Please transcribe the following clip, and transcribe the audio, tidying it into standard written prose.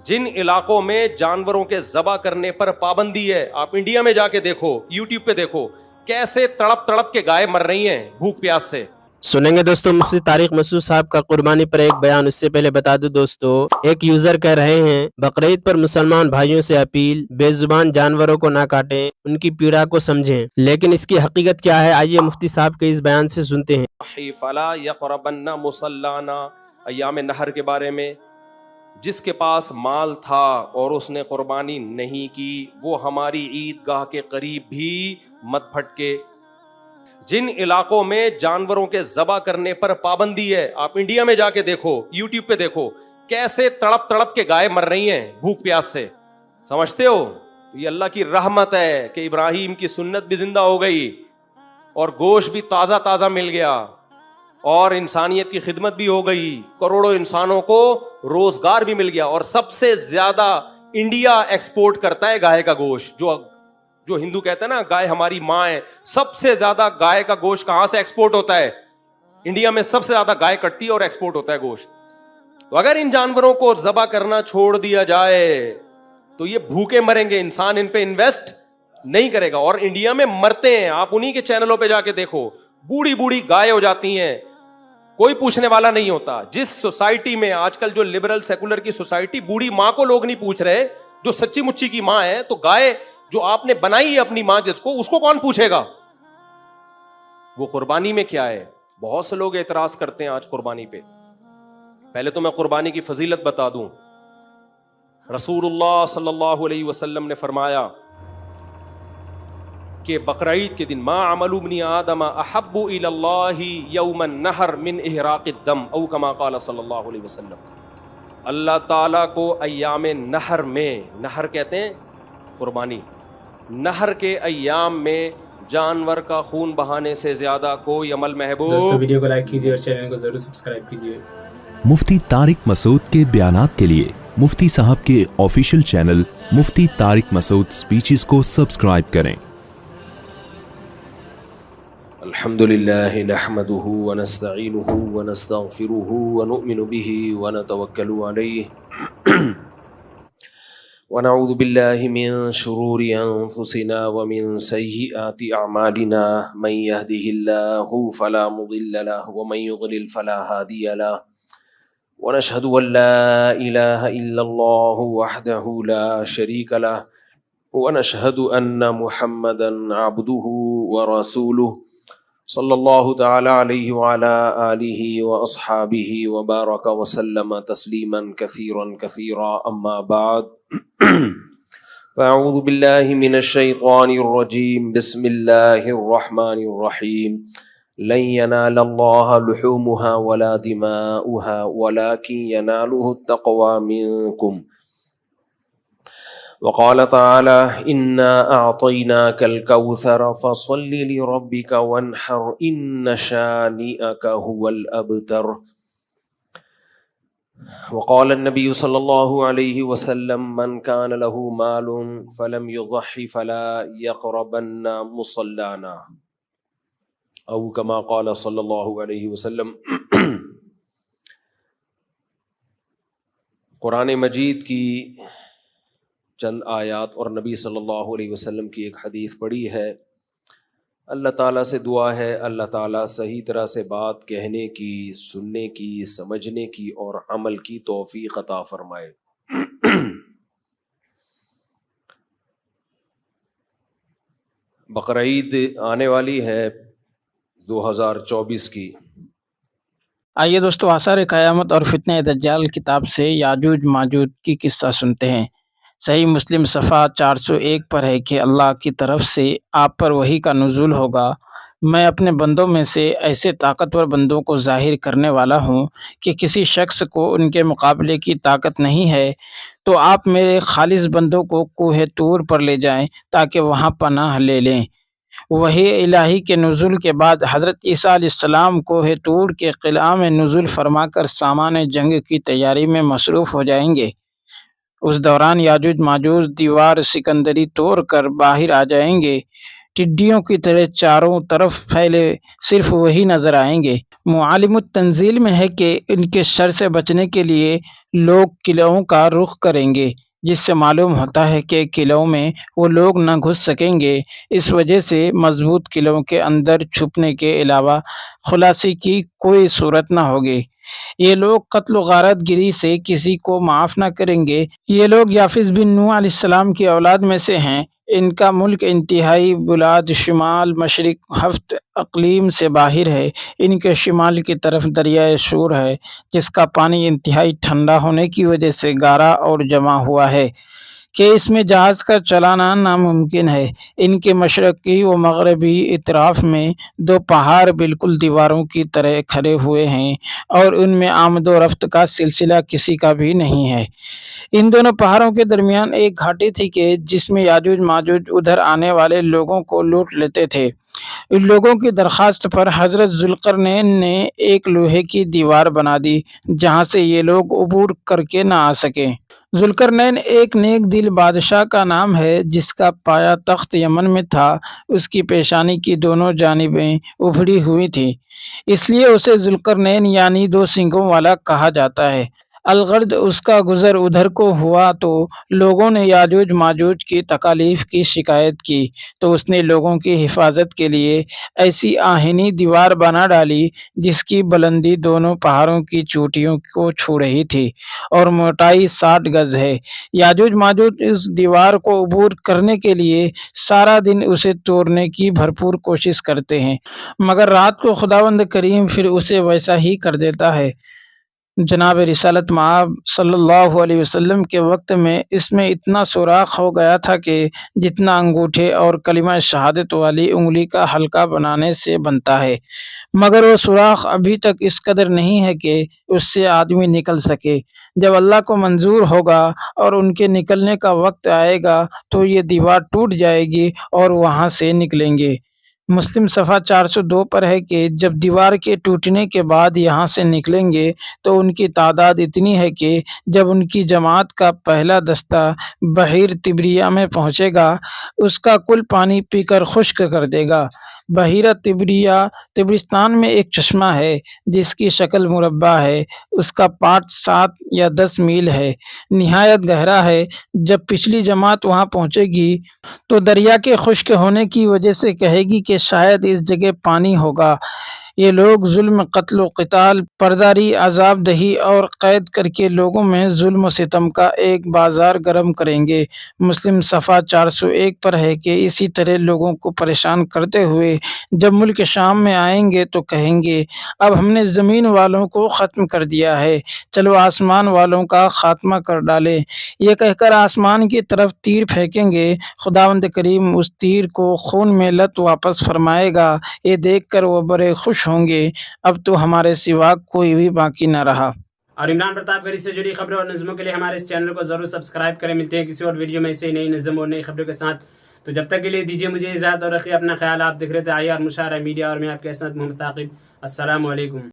جن علاقوں میں جانوروں کے ذبح کرنے پر پابندی ہے، آپ انڈیا میں جا کے دیکھو، یوٹیوب پہ دیکھو کیسے تڑپ تڑپ کے گائے مر رہی ہیں بھوک پیاس سے۔ سنیں گے دوستو مفتی طارق مسعود صاحب کا قربانی پر ایک بیان۔ اس سے پہلے بتا دوں دوستو، ایک یوزر کہہ رہے ہیں بقرعید پر مسلمان بھائیوں سے اپیل، بے زبان جانوروں کو نہ کاٹیں، ان کی پیڑا کو سمجھیں، لیکن اس کی حقیقت کیا ہے؟ آئیے مفتی صاحب کے اس بیان سے سنتے ہیں۔ فلا یقربن مصلانا، ایام نہر کے بارے میں، جس کے پاس مال تھا اور اس نے قربانی نہیں کی وہ ہماری عیدگاہ کے قریب بھی مت پھٹکے۔ جن علاقوں میں جانوروں کے ذبح کرنے پر پابندی ہے، آپ انڈیا میں جا کے دیکھو، یوٹیوب پہ دیکھو کیسے تڑپ تڑپ کے گائے مر رہی ہیں بھوک پیاس سے، سمجھتے ہو؟ یہ اللہ کی رحمت ہے کہ ابراہیم کی سنت بھی زندہ ہو گئی اور گوشت بھی تازہ تازہ مل گیا اور انسانیت کی خدمت بھی ہو گئی، کروڑوں انسانوں کو روزگار بھی مل گیا، اور سب سے زیادہ انڈیا ایکسپورٹ کرتا ہے گائے کا گوشت۔ جو ہندو کہتا ہے نا گائے ہماری ماں ہے، سب سے زیادہ گائے کا گوشت کہاں سے ایکسپورٹ ہوتا ہے؟ انڈیا میں سب سے زیادہ گائے کٹتی ہے اور ایکسپورٹ ہوتا ہے گوشت۔ تو اگر ان جانوروں کو ذبح کرنا چھوڑ دیا جائے تو یہ بھوکے مریں گے، انسان ان پہ انویسٹ نہیں کرے گا، اور انڈیا میں مرتے ہیں۔ آپ انہی کے چینلوں پہ جا کے دیکھو، بوڑھی بوڑھی گائے ہو جاتی ہیں، کوئی پوچھنے والا نہیں ہوتا۔ جس سوسائٹی میں آج کل جو لبرل سیکولر کی سوسائٹی، بوڑھی ماں کو لوگ نہیں پوچھ رہے، جو سچی مچی کی ماں ہے، تو گائے جو آپ نے بنائی ہے اپنی ماں جس کو، اس کو کون پوچھے گا؟ وہ قربانی میں کیا ہے؟ بہت سے لوگ اعتراض کرتے ہیں آج قربانی پہ۔ پہلے تو میں قربانی کی فضیلت بتا دوں۔ رسول اللہ صلی اللہ علیہ وسلم نے فرمایا کہ بقرعید کے دن ما عمل ابن آدم احب الی اللہ یوم النحر من احراق الدم او کما قال صلی اللہ علیہ وسلم۔ اللہ تعالیٰ کو ایام نحر میں، نحر کہتے ہیں قربانی، نحر کے ایام میں جانور کا خون بہانے سے زیادہ کوئی عمل محبوب۔ دوستو ویڈیو کو لائک کیجیے اور چینل کو ضرور سبسکرائب کیجیے۔ مفتی طارق مسعود کے بیانات کے لیے مفتی صاحب کے آفیشیل چینل مفتی طارق مسعود سپیچز کو سبسکرائب کریں۔ الحمد للہ نحمده ونستعینه ونستغفره ونؤمن به ونتوکل علیہ ونعوذ باللہ من شرور انفسنا ومن سیئات اعمالنا، من یهده اللہ فلا مضل له ومن یضلل فلا ہادی له، ونشهد ان لا الہ الا اللہ وحدہ لا شریک له، ونشهد ان محمدا عبده ورسولہ صلی اللہ تعالی علیہ وعلی آلہ واصحابہ وبارک وسلم تسلیما کثیرا کثیرا، اما بعد فاعوذ باللہ من الشیطان الرجیم، بسم اللہ الرحمن الرحیم، لن ینال اللہ لحومها ولا دماؤها ولكن يناله التقوى منکم، وقال تعالى إنا أعطيناك الكوثر فصل لربك وانحر إن شانئك هو الأبتر، وقال النبي صلى الله عليه وسلم من كان له مال فلم يضحي فلا يقربن مصلانا، أو كما قال صلى الله عليه وسلم۔ قرآن مجید کی چند آیات اور نبی صلی اللہ علیہ وسلم کی ایک حدیث پڑھی ہے۔ اللہ تعالیٰ سے دعا ہے اللہ تعالیٰ صحیح طرح سے بات کہنے کی، سننے کی، سمجھنے کی اور عمل کی توفیق عطا فرمائے۔ بقرعید آنے والی ہے 2024 کی۔ آئیے دوستو آثار قیامت اور فتنہ دجال کتاب سے یاجوج ماجوج کی قصہ سنتے ہیں۔ صحیح مسلم صفحہ 401 پر ہے کہ اللہ کی طرف سے آپ پر وحی کا نزول ہوگا، میں اپنے بندوں میں سے ایسے طاقتور بندوں کو ظاہر کرنے والا ہوں کہ کسی شخص کو ان کے مقابلے کی طاقت نہیں ہے، تو آپ میرے خالص بندوں کو کوہ طور پر لے جائیں تاکہ وہاں پناہ لے لیں۔ وحی الہی کے نزول کے بعد حضرت عیسیٰ علیہ السلام کوہ طور کے قلعہ میں نزول فرما کر سامان جنگ کی تیاری میں مصروف ہو جائیں گے۔ اس دوران یاجوج ماجوج دیوار سکندری توڑ کر باہر آ جائیں گے۔ ٹڈیوں کی طرح چاروں طرف پھیلے صرف وہی نظر آئیں گے۔ معالم التنزیل میں ہے کہ ان کے شر سے بچنے کے لیے لوگ قلعوں کا رخ کریں گے، جس سے معلوم ہوتا ہے کہ قلعوں میں وہ لوگ نہ گھس سکیں گے۔ اس وجہ سے مضبوط قلعوں کے اندر چھپنے کے علاوہ خلاصی کی کوئی صورت نہ ہوگی۔ یہ لوگ قتل و غارت گری سے کسی کو معاف نہ کریں گے۔ یہ لوگ یافس بن نوح علیہ السلام کی اولاد میں سے ہیں۔ ان کا ملک انتہائی بلاد شمال مشرق 7 اقلیم سے باہر ہے۔ ان کے شمال کی طرف دریائے شور ہے، جس کا پانی انتہائی ٹھنڈا ہونے کی وجہ سے گارا اور جمع ہوا ہے کہ اس میں جہاز کا چلانا ناممکن ہے۔ ان کے مشرقی و مغربی اطراف میں 2 پہاڑ بالکل دیواروں کی طرح کھڑے ہوئے ہیں اور ان میں آمد و رفت کا سلسلہ کسی کا بھی نہیں ہے۔ ان دونوں پہاڑوں کے درمیان ایک گھاٹی تھی کہ جس میں یاجوج ماجوج ادھر آنے والے لوگوں کو لوٹ لیتے تھے۔ ان لوگوں کی درخواست پر حضرت ذوالقرنین نے ایک لوہے کی دیوار بنا دی جہاں سے یہ لوگ عبور کر کے نہ آ سکیں۔ ذوالقرنین ایک نیک دل بادشاہ کا نام ہے جس کا پایا تخت یمن میں تھا۔ اس کی پیشانی کی دونوں جانبیں ابھری ہوئی تھیں، اس لیے اسے ذوالقرنین یعنی 2 سینگوں والا کہا جاتا ہے۔ الغرض اس کا گزر ادھر کو ہوا تو لوگوں نے یاجوج ماجوج کی تکالیف کی شکایت کی، تو اس نے لوگوں کی حفاظت کے لیے ایسی آہنی دیوار بنا ڈالی جس کی بلندی دونوں پہاڑوں کی چوٹیوں کو چھو رہی تھی اور موٹائی 60 گز ہے۔ یاجوج ماجوج اس دیوار کو عبور کرنے کے لیے سارا دن اسے توڑنے کی بھرپور کوشش کرتے ہیں، مگر رات کو خداوند کریم پھر اسے ویسا ہی کر دیتا ہے۔ جناب رسالت مآب صلی اللہ علیہ وسلم کے وقت میں اس میں اتنا سوراخ ہو گیا تھا کہ جتنا انگوٹھے اور کلمہ شہادت والی انگلی کا حلقہ بنانے سے بنتا ہے، مگر وہ سوراخ ابھی تک اس قدر نہیں ہے کہ اس سے آدمی نکل سکے۔ جب اللہ کو منظور ہوگا اور ان کے نکلنے کا وقت آئے گا تو یہ دیوار ٹوٹ جائے گی اور وہاں سے نکلیں گے۔ مسلم صفحہ 402 پر ہے کہ جب دیوار کے ٹوٹنے کے بعد یہاں سے نکلیں گے تو ان کی تعداد اتنی ہے کہ جب ان کی جماعت کا پہلا دستہ بحیر تبریہ میں پہنچے گا اس کا کل پانی پی کر خشک کر دے گا۔ بحیرہ تبریہ تبرستان میں ایک چشمہ ہے جس کی شکل مربع ہے، اس کا پاٹ 7 یا 10 میل ہے، نہایت گہرا ہے۔ جب پچھلی جماعت وہاں پہنچے گی تو دریا کے خشک ہونے کی وجہ سے کہے گی کہ شاید اس جگہ پانی ہوگا۔ یہ لوگ ظلم، قتل و قتال، پرداری، عذاب دہی اور قید کر کے لوگوں میں ظلم و ستم کا ایک بازار گرم کریں گے۔ مسلم صفحہ 401 پر ہے کہ اسی طرح لوگوں کو پریشان کرتے ہوئے جب ملک شام میں آئیں گے تو کہیں گے اب ہم نے زمین والوں کو ختم کر دیا ہے، چلو آسمان والوں کا خاتمہ کر ڈالیں۔ یہ کہہ کر آسمان کی طرف تیر پھینکیں گے، خداوند کریم اس تیر کو خون میں لت واپس فرمائے گا۔ یہ دیکھ کر وہ بڑے خوش ہوں گے، اب تو ہمارے سوا کوئی بھی باقی نہ رہا۔ اور عمران پرتاپ گڑھی سے جڑی خبروں اور نظموں کے لیے ہمارے اس چینل کو ضرور سبسکرائب کریں۔ ملتے ہیں کسی اور ویڈیو میں سے نئی نظم اور نئی خبروں کے ساتھ، تو جب تک کے لیے دیجیے مجھے اجازت اور رکھیے اپنا خیال۔ آپ دیکھ رہے تھے IR مشاعرہ میڈیا اور میں آپ کے ساتھ محمد ثاقب۔ السلام علیکم۔